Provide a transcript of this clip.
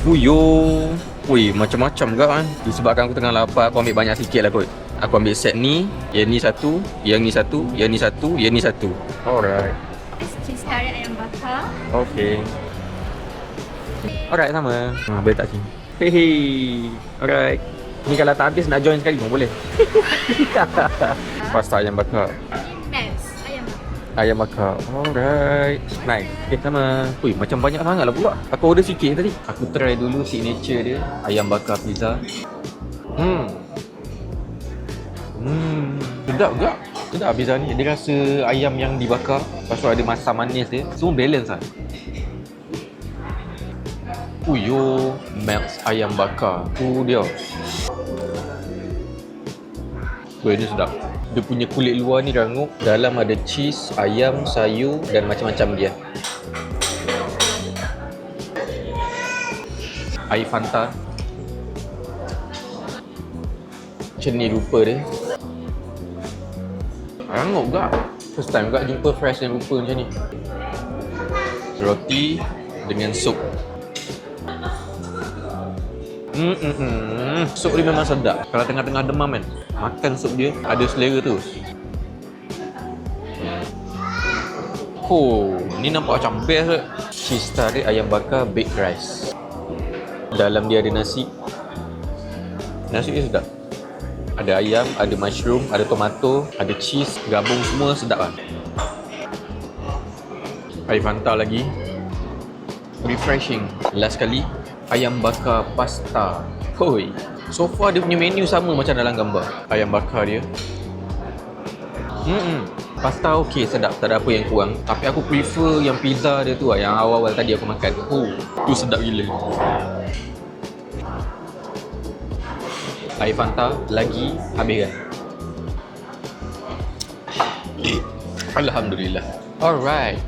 Fuyo. Ui, macam-macam gak kan. Disebabkan aku tengah lapar, aku ambil banyak sikit lah kot. Aku ambil set ni, yang ni satu, yang ni satu, yang ni satu, yang ni satu. Alright. Cheese curry ayam bakar. Okay. Alright, sama. Boleh tak sini? Hehe. Alright. Ni kalau tak habis nak join sekali pun boleh. Pasta ayam bakar. Mels ayam bakar. Ayam bakar. Alright. Nice. Okay, sama. Ui, macam banyak sangat lah pula. Aku order sikit tadi. Aku try dulu signature dia. Ayam bakar pizza. Sedap juga. Sedap pizza ni. Dia rasa ayam yang dibakar. Lepas tu ada masam manis dia. Semua balance lah. Uyo, Melts ayam bakar. Tu dia. Weh, ni sedap. Dia punya kulit luar ni rangup. Dalam ada cheese, ayam, sayur dan macam-macam dia. Air Fanta. Macam ni rupa dia. Rangup juga. First time juga jumpa fresh dan rupa macam ni. Roti dengan sup. Sup dia memang sedap. Kalau tengah-tengah demam kan, makan sup dia ada selera terus. Oh, ni nampak macam best ke? Cheese tarik ayam bakar baked rice. Dalam dia ada nasi. Nasi dia sedap. Ada ayam, ada mushroom, ada tomato, ada cheese, gabung semua sedap lah. Air Fanta lagi. Refreshing. Last kali, ayam bakar pasta. Hoi. So far dia punya menu sama macam dalam gambar. Ayam bakar dia. Pasta okey, sedap. Tak ada apa yang kurang. Tapi aku prefer yang pizza dia tu lah. Yang awal-awal tadi aku makan. Tu sedap gila. Air Fanta lagi habis kan? Alhamdulillah. Alright.